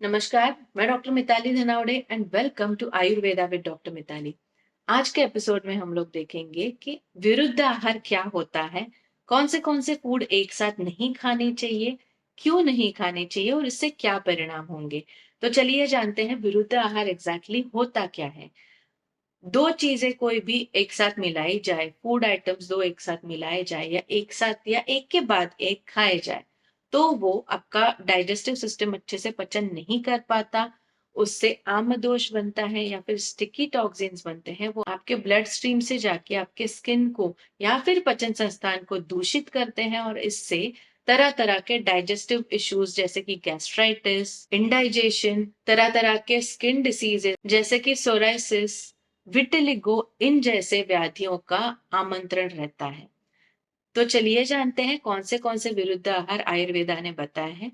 नमस्कार, मैं doctor Mitali Dhanawade and welcome to Ayurveda with doctor Mitali. आज के एपिसोड में हम लोग देखेंगे कि विरुद्ध आहार क्या होता है, कौन से फूड एक साथ नहीं खाने चाहिए, क्यों नहीं खाने चाहिए और इससे क्या परिणाम होंगे। तो चलिए जानते हैं विरुद्ध आहार एग्जैक्टली होता क्या है। दो चीजें कोई भी एक साथ मिलाई जाए, फूड आइटम्स दो एक साथ मिलाए जाए या एक साथ या एक के बाद एक खाए जाए, तो वो आपका डाइजेस्टिव सिस्टम अच्छे से पचन नहीं कर पाता। उससे आम्लदोष बनता है या फिर स्टिकी टॉक्सिन्स बनते हैं, वो आपके ब्लड स्ट्रीम से जाके आपके स्किन को या फिर पचन संस्थान को दूषित करते हैं और इससे तरह तरह के डाइजेस्टिव इश्यूज जैसे कि गैस्ट्राइटिस, इंडाइजेशन, तरह तरह के स्किन डिसीजेस जैसे कि सोराइसिस, विटिलिगो, इन जैसे व्याधियों का आमंत्रण रहता है। तो चलिए जानते हैं कौन से विरुद्ध आहार आयुर्वेदा ने बताया है।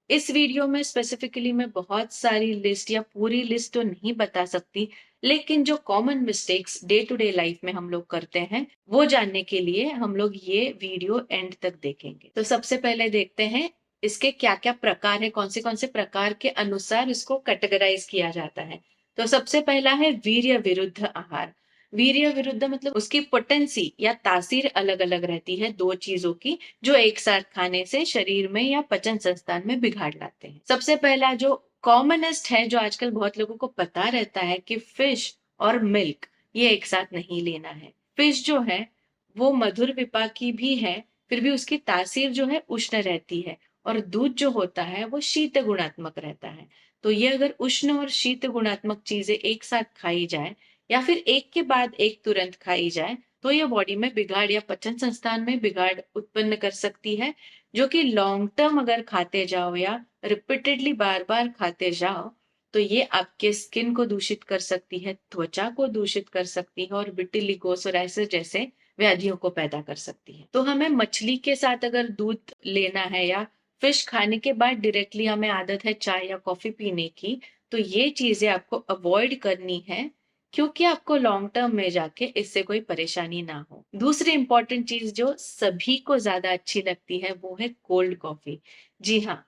इस वीडियो में स्पेसिफिकली मैं बहुत सारी लिस्ट या पूरी लिस्ट तो नहीं बता सकती, लेकिन जो common mistakes day to day life में हम लोग करते हैं वो जानने के लिए हम लोग ये वीडियो एंड तक देखेंगे। तो सबसे पहले देखते हैं इसके क्या क्या प्रकार है, कौन से प्रकार के अनुसार इसको कैटेगराइज किया जाता है। तो सबसे पहला है वीर्य विरुद्ध आहार। वीर्य विरुद्ध मतलब उसकी पोटेंसी या तासीर अलग अलग रहती है दो चीजों की, जो एक साथ खाने से शरीर में या पचन संस्थान में बिगाड़ लाते हैं। सबसे पहला जो कॉमनेस्ट है, जो आजकल बहुत लोगों को पता रहता है कि फिश और मिल्क ये एक साथ नहीं लेना है। फिश जो है वो मधुर विपाकी भी है, फिर भी उसकी तासीर जो है उष्ण रहती है, और दूध जो होता है वो शीत गुणात्मक रहता है। तो ये अगर उष्ण और शीत गुणात्मक चीजें एक साथ खाई जाए या फिर एक के बाद एक तुरंत खाई जाए, तो ये बॉडी में बिगाड़ या पचन संस्थान में बिगाड़ उत्पन्न कर सकती है, जो कि लॉन्ग टर्म अगर खाते जाओ या रिपीटेडली बार बार खाते जाओ, तो ये आपके स्किन को दूषित कर सकती है, त्वचा को दूषित कर सकती है और विटिलिगो, सोराइसिस जैसे व्याधियों को पैदा कर सकती है। तो हमें मछली के साथ अगर दूध लेना है या फिश खाने के बाद डायरेक्टली हमें आदत है चाय या कॉफी पीने की, तो ये चीजें आपको अवॉइड करनी है, क्योंकि आपको लॉन्ग टर्म में जाके इससे कोई परेशानी ना हो। दूसरी इंपॉर्टेंट चीज जो सभी को ज्यादा अच्छी लगती है वो है कोल्ड कॉफी। जी हाँ,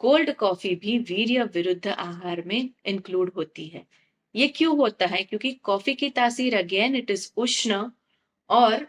कोल्ड कॉफी भी वीर्य विरुद्ध आहार में इंक्लूड होती है। ये क्यों होता है? क्योंकि कॉफी की तासीर अगेन इट इज उष्ण, और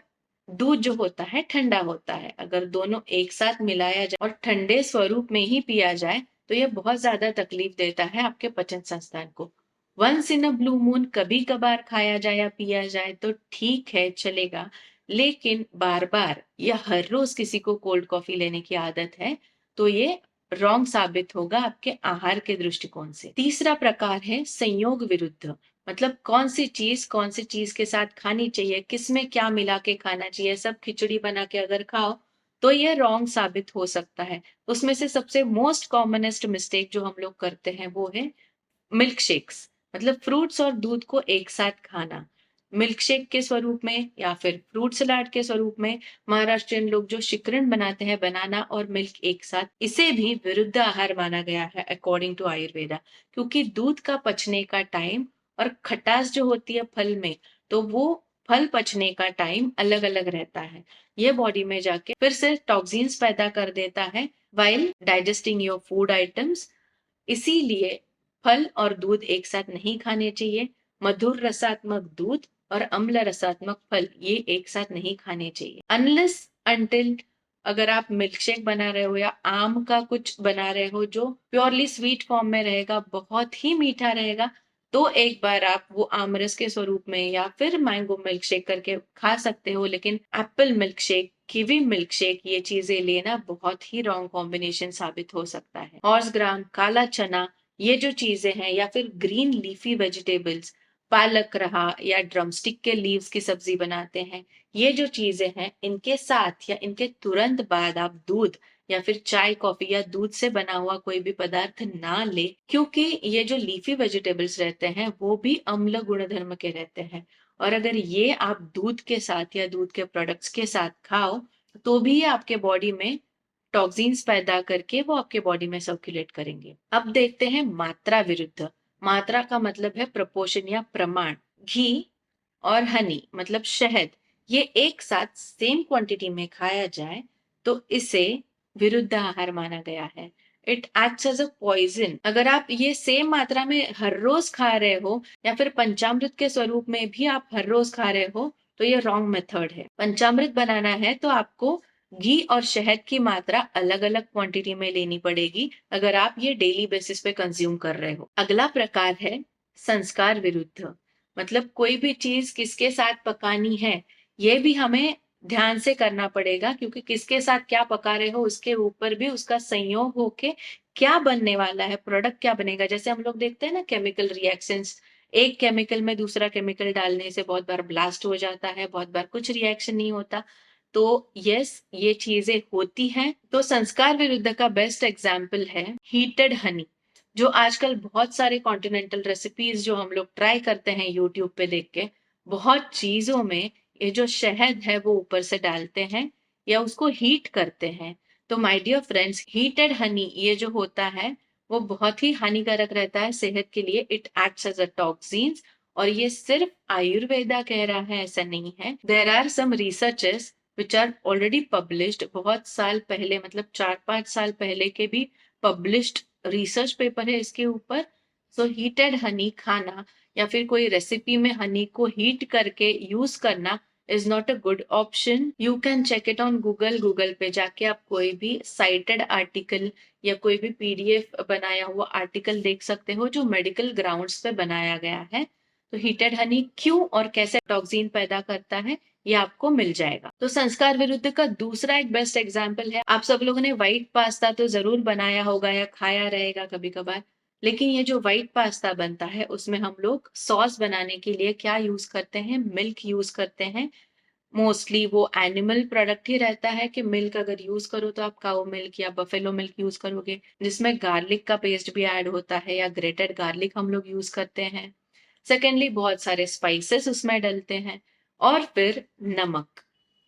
दूध जो होता है ठंडा होता है। अगर दोनों एक साथ मिलाया जाए और ठंडे स्वरूप में ही पिया जाए, तो यह बहुत ज्यादा तकलीफ देता है आपके पचन संस्थान को। Once in a blue moon कभी कभार खाया जाए या पिया जाए तो ठीक है, चलेगा, लेकिन बार बार या हर रोज किसी को कोल्ड कॉफी लेने की आदत है, तो ये रॉन्ग साबित होगा आपके आहार के दृष्टिकोण से। तीसरा प्रकार है संयोग विरुद्ध। मतलब कौन सी चीज के साथ खानी चाहिए, किसमें क्या मिला के खाना चाहिए, सब खिचड़ी बना के अगर खाओ तो ये रॉन्ग साबित हो सकता है। उसमें से सबसे मोस्ट कॉमनेस्ट मिस्टेक जो हम लोग करते हैं वो है मिल्क शेक्स। मतलब फ्रूट्स और दूध को एक साथ खाना, मिल्क शेक के स्वरूप में या फिर फ्रूट सलाद के स्वरूप में। महाराष्ट्रियन लोग जो शिकरण बनाते हैं, बनाना और मिल्क एक साथ, इसे भी विरुद्ध आहार माना गया है अकॉर्डिंग टू आयुर्वेदा। क्योंकि दूध का पचने का टाइम और खटास जो होती है फल में, तो वो फल पचने का टाइम अलग अलग रहता है। ये बॉडी में जाके फिर से टॉक्सिन्स पैदा कर देता है while digesting your food items. इसीलिए फल और दूध एक साथ नहीं खाने चाहिए। मधुर रसात्मक दूध और अम्ल रसात्मक फल ये एक साथ नहीं खाने चाहिए, अनलेस अंटिल अगर आप मिल्क शेक बना रहे हो या आम का कुछ बना रहे हो जो प्योरली स्वीट फॉर्म में रहेगा, बहुत ही मीठा रहेगा, तो एक बार आप वो आमरस के स्वरूप में या फिर मैंगो मिल्क शेक करके खा सकते हो। लेकिन Apple milk shake, kiwi milk shake, ये चीजें लेना बहुत ही रॉन्ग कॉम्बिनेशन साबित हो सकता है। हॉर्स ग्राम, काला चना, ये जो चीजें हैं, या फिर ग्रीन लीफी वेजिटेबल्स, पालक रहा या ड्रमस्टिक के लीव्स की सब्जी बनाते हैं, ये जो चीजें हैं इनके साथ या इनके तुरंत बाद आप दूध या फिर चाय कॉफी या दूध से बना हुआ कोई भी पदार्थ ना ले, क्योंकि ये जो लीफी वेजिटेबल्स रहते हैं वो भी अम्ल गुणधर्म के रहते हैं, और अगर ये आप दूध के साथ या दूध के प्रोडक्ट्स के साथ खाओ, तो भी ये आपके बॉडी में टॉक्सिन्स पैदा करके वो आपके बॉडी में सर्कुलेट करेंगे। अब देखते हैं मात्रा विरुद्ध। मात्रा का मतलब है प्रपोर्शन या प्रमाण। घी और हनी मतलब शहद, ये एक साथ सेम क्वांटिटी में खाया जाए तो इसे विरुद्ध आहार माना गया है। It acts as a poison. अगर आप ये सेम मात्रा में हर रोज खा रहे हो या फिर पंचामृत के स्वरूप में भी आप हर रोज खा रहे हो तो ये रॉन्ग मेथड है। पंचामृत बनाना है तो आपको घी और शहद की मात्रा अलग अलग क्वांटिटी में लेनी पड़ेगी अगर आप ये डेली बेसिस पे कंज्यूम कर रहे हो। अगला प्रकार है संस्कार विरुद्ध, मतलब कोई भी चीज किसके साथ पकानी है ये भी हमें ध्यान से करना पड़ेगा, क्योंकि किसके साथ क्या पका रहे हो उसके ऊपर भी उसका संयोग होके क्या बनने वाला है, प्रोडक्ट क्या बनेगा। जैसे हम लोग देखते हैं ना केमिकल रिएक्शंस, एक केमिकल में दूसरा केमिकल डालने से बहुत बार ब्लास्ट हो जाता है, बहुत बार कुछ रिएक्शन नहीं होता। तो यस, ये चीजें होती हैं। तो संस्कार विरुद्ध का बेस्ट एग्जाम्पल है हीटेड हनी, जो आजकल बहुत सारे कॉन्टिनेंटल रेसिपीज जो हम लोग ट्राई करते हैं यूट्यूब पे देख के, बहुत चीजों में ये जो शहद है वो ऊपर से डालते हैं या उसको हीट करते हैं। तो my dear friends, heated honey ये जो होता है वो बहुत ही हानिकारक रहता है सेहत के लिए। It acts as a toxins, और ये सिर्फ आयुर्वेदा कह रहा है ऐसा नहीं है। There are some researches which are already published, बहुत साल पहले, मतलब 4-5 साल पहले के भी पब्लिश्ड रिसर्च पेपर है इसके ऊपर। सो हीटेड हनी खाना या फिर कोई रेसिपी में हनी को हीट करके यूज करना is not a good option. You can check it on Google. Google पे जाके आप कोई भी साइटेड आर्टिकल या कोई भी पीडीएफ बनाया हुआ आर्टिकल देख सकते हो जो मेडिकल ग्राउंड्स पे बनाया गया है। तो हीटेड हनी क्यों और कैसे टॉक्सिन पैदा करता है ये आपको मिल जाएगा। तो संस्कार विरुद्ध का दूसरा एक बेस्ट एग्जाम्पल है, आप सब लोगों ने व्हाइट पास्ता तो जरूर बनाया होगा या खाया रहेगा कभी कभार, लेकिन ये जो व्हाइट पास्ता बनता है उसमें हम लोग सॉस बनाने के लिए क्या यूज करते हैं, मिल्क यूज करते हैं। मोस्टली वो एनिमल प्रोडक्ट ही रहता है कि मिल्क अगर यूज करो तो आप काऊ मिल्क या बफेलो मिल्क यूज करोगे, जिसमें गार्लिक का पेस्ट भी ऐड होता है या ग्रेटेड गार्लिक हम लोग यूज करते हैं। सेकेंडली बहुत सारे स्पाइसेस उसमें डलते हैं, और फिर नमक।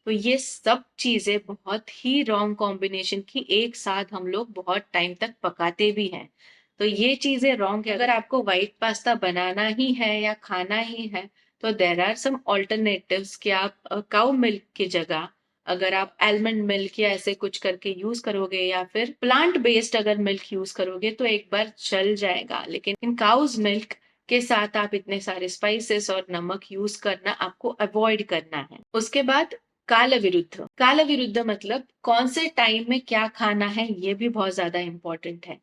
तो ये सब चीजें बहुत ही रॉन्ग कॉम्बिनेशन की एक साथ हम लोग बहुत टाइम तक पकाते भी हैं। तो ये चीजें रॉन्ग है। अगर आपको व्हाइट पास्ता बनाना ही है या खाना ही है तो देर आर सम ऑल्टरनेटिव्स कि आप काउ मिल्क की जगह अगर आप आलमंड मिल्क या ऐसे कुछ करके यूज करोगे या फिर प्लांट बेस्ड अगर मिल्क यूज करोगे तो एक बार चल जाएगा, लेकिन इन काउज मिल्क के साथ आप इतने सारे स्पाइसेस और नमक यूज करना आपको अवॉइड करना है। उसके बाद काल विरुद्ध। काल विरुद्ध मतलब कौन से टाइम में क्या खाना है ये भी बहुत ज्यादा इंपॉर्टेंट है।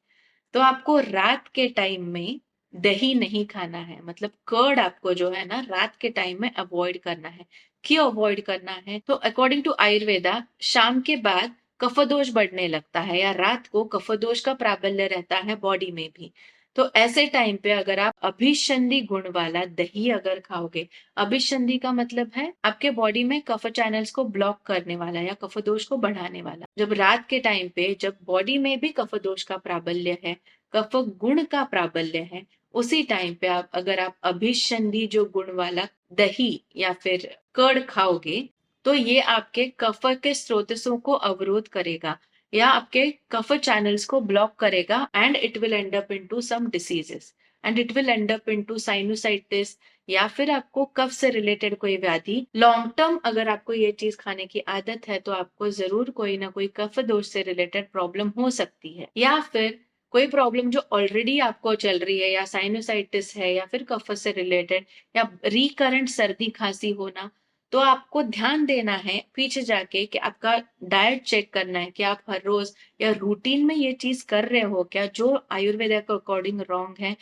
तो आपको रात के टाइम में दही नहीं खाना है, मतलब कर्ड आपको जो है ना रात के टाइम में अवॉइड करना है। क्यों अवॉइड करना है? तो अकॉर्डिंग टू आयुर्वेदा शाम के बाद कफदोष बढ़ने लगता है या रात को कफदोष का प्राबल्य रहता है बॉडी में भी। तो ऐसे टाइम पे अगर आप अभिसंधि गुण वाला दही अगर खाओगे, अभिसंधि का मतलब है आपके बॉडी में कफ चैनल्स को ब्लॉक करने वाला या कफदोष को बढ़ाने वाला। जब रात के टाइम पे जब बॉडी में भी कफदोष का प्राबल्य है, कफ गुण का प्राबल्य है, उसी टाइम पे आप अगर आप अभिसंधि जो गुण वाला दही या फिर कर्ड खाओगे तो ये आपके कफ के स्रोतों को अवरोध करेगा या आपके कफ चैनल्स को ब्लॉक करेगा, and it will end up into some diseases, and it will end up into sinusitis, या फिर आपको कफ से रिलेटेड कोई व्याधि। लॉन्ग टर्म अगर आपको ये चीज खाने की आदत है तो आपको जरूर कोई ना कोई कफ दोष से रिलेटेड प्रॉब्लम हो सकती है, या फिर कोई प्रॉब्लम जो ऑलरेडी आपको चल रही है, या साइनोसाइटिस है या फिर कफ से रिलेटेड या रिकरेंट सर्दी खांसी होना। तो आपको ध्यान देना है पीछे जाके कि आपका डाइट चेक करना है कि आप हर रोज या रूटीन में ये चीज कर रहे हो क्या जो आयुर्वेदा के अकॉर्डिंग रॉन्ग है।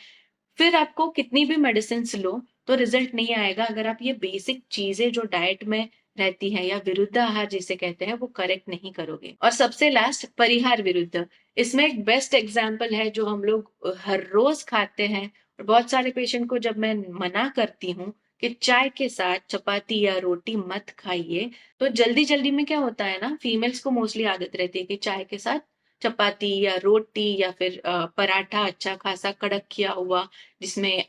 फिर आपको कितनी भी मेडिसिन लो तो रिजल्ट नहीं आएगा अगर आप ये बेसिक चीजें जो डाइट में रहती है या विरुद्ध आहार जिसे कहते हैं वो करेक्ट नहीं करोगे। और सबसे लास्ट परिहार विरुद्ध, इसमें एक बेस्ट एग्जाम्पल है जो हम लोग हर रोज खाते हैं। और बहुत सारे पेशेंट को जब मैं मना करती हूँ कि चाय के साथ चपाती या रोटी मत खाइए, तो जल्दी जल्दी में क्या होता है ना, फीमेल्स को मोस्टली आदत रहती है कि चाय के साथ चपाती या रोटी या फिर पराठा अच्छा खासा कड़क किया हुआ, जिसमें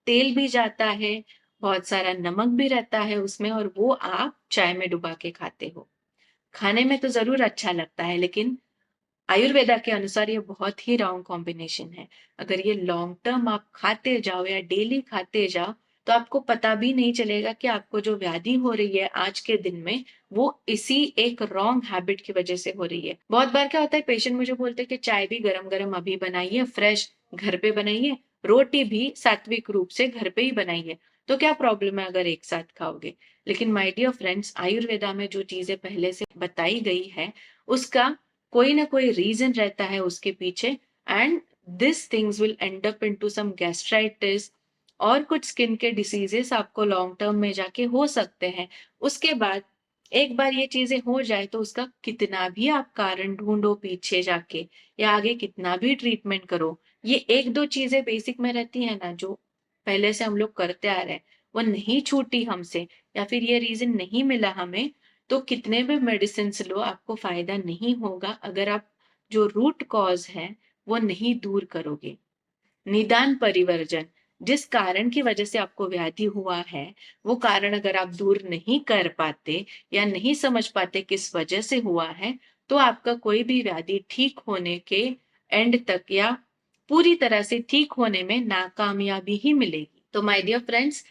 तेल भी जाता है, बहुत सारा नमक भी रहता है उसमें, और वो आप चाय में डुबा के खाते हो। खाने में तो जरूर अच्छा लगता है, लेकिन आयुर्वेदा के अनुसार ये बहुत ही रॉन्ग कॉम्बिनेशन है। अगर ये लॉन्ग टर्म आप खाते जाओ या डेली खाते जाओ तो आपको पता भी नहीं चलेगा कि आपको जो व्याधि हो रही है आज के दिन में, वो इसी एक रॉन्ग हैबिट की वजह से हो रही है। बहुत बार क्या होता है, पेशेंट मुझे बोलते हैं कि चाय भी गरम-गरम अभी बनाइए, फ्रेश घर पे बनाइए, रोटी भी सात्विक रूप से घर पे ही बनाइए। तो क्या प्रॉब्लम है अगर एक साथ खाओगे? लेकिन माय डियर फ्रेंड्स, आयुर्वेदा में जो चीज़ें पहले से बताई गई है, उसका कोई ना कोई रीज़न रहता है उसके पीछे, and this things will end up into some gastritis और कुछ स्किन के डिसीजेस आपको लॉन्ग टर्म में जाके हो सकते हैं। उसके बाद एक बार ये चीज़ें हो जाए तो उसका कितना भी आप कारण ढूँढो पीछे जाके या आगे कितना भी ट्रीटमेंट करो, ये 1-2 चीज़ें बेसिक में रहती हैं ना, जो पहले से हम लोग करते आ रहे हैं, वो नहीं छूटी हमसे या फिर ये रीज़न नहीं मिला हमें, तो कितने भी मेडिसिन्स लो आपको फ़ायदा नहीं होगा अगर आप जो रूट कॉज़ है, वो नहीं दूर करोगे। निदान परिवर्जन, जिस कारण की वजह से आपको व्याधि हुआ है, वो कारण अगर आप दूर नहीं कर पाते या नहीं समझ पाते किस वजह से हुआ है, तो आपका कोई भी व्याधि ठीक होने के एंड तक या पूरी तरह से ठीक होने में नाकामयाबी ही मिलेगी। तो माय डियर फ्रेंड्स,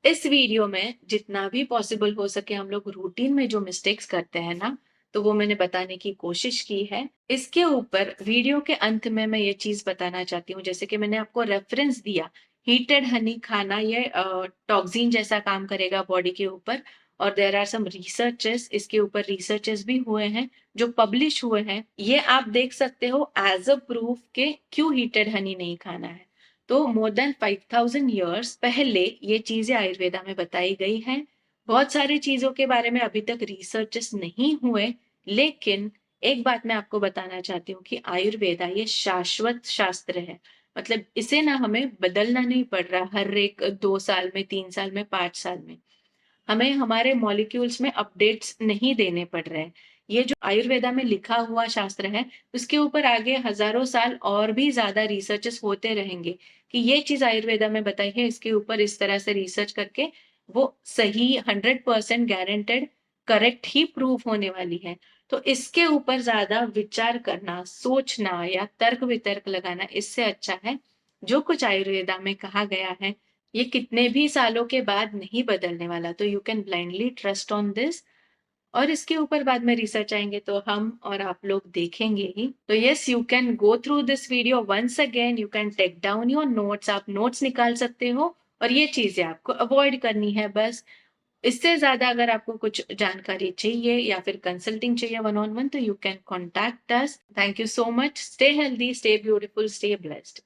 इस वीडियो में जितना भी पॉसिबल हो सके हम लोग रूटीन में जो मिस्टेक्स करते हैं ना, तो वो मैंने बताने की कोशिश की है। इसके ऊपर वीडियो के अंत में मैं ये चीज़ बताना चाहती हूँ, जैसे कि मैंने आपको रेफ़रेंस दिया, हीटेड हनी खाना ये टॉक्सिन जैसा काम करेगा बॉडी के ऊपर, और देयर आर सम रिसर्चेस, इसके ऊपर रिसर्चेस भी हुए हैं, जो पब्लिश हुए हैं। ये आप देख सकते हो एज़ अ प्रूफ के क्यों हीटेड हनी नहीं खाना है। तो मोर देन 5000 इयर्स पहले ये चीज़ें आयुर्वेदा में बताई गई हैं। बहुत सारी चीज़ों के बारे में अभी तक रिसर्चेस नहीं हुए, लेकिन एक बात मैं आपको बताना चाहती हूँ कि आयुर्वेदा ये शाश्वत शास्त्र है। मतलब इसे ना हमें बदलना नहीं पड़ रहा हर एक 2 साल में, 3 साल में, 5 साल में। हमें हमारे मॉलिक्यूल्स में अपडेट्स नहीं देने पड़ रहे हैं। ये जो आयुर्वेदा में लिखा हुआ शास्त्र है, उसके ऊपर आगे हज़ारों साल और भी ज़्यादा रिसर्चेस होते रहेंगे कि ये चीज़ आयुर्वेदा में बताई है, इसके ऊपर इस तरह से रिसर्च करके वो सही 100% गारंटेड करेक्ट ही प्रूव होने वाली है। तो इसके ऊपर ज़्यादा विचार करना, सोचना या तर्क-वितर्क लगाना इससे अच्छा है, जो कुछ आयुर्वेदा में कहा गया है ये कितने भी सालों के बाद नहीं बदलने वाला, तो you can blindly trust on this. और इसके ऊपर बाद में रिसर्च आएँगे तो हम और आप लोग देखेंगे ही। तो yes, you can go through this video once again, you can take down your notes, आप नोट्स निकाल सकते हो और ये चीज़ें आपको अवॉइड करनी है बस। इससे ज़्यादा अगर आपको कुछ जानकारी चाहिए या फिर कंसल्टिंग चाहिए वन ऑन वन, तो you can contact us. Thank you so much. Stay healthy, stay beautiful, stay blessed.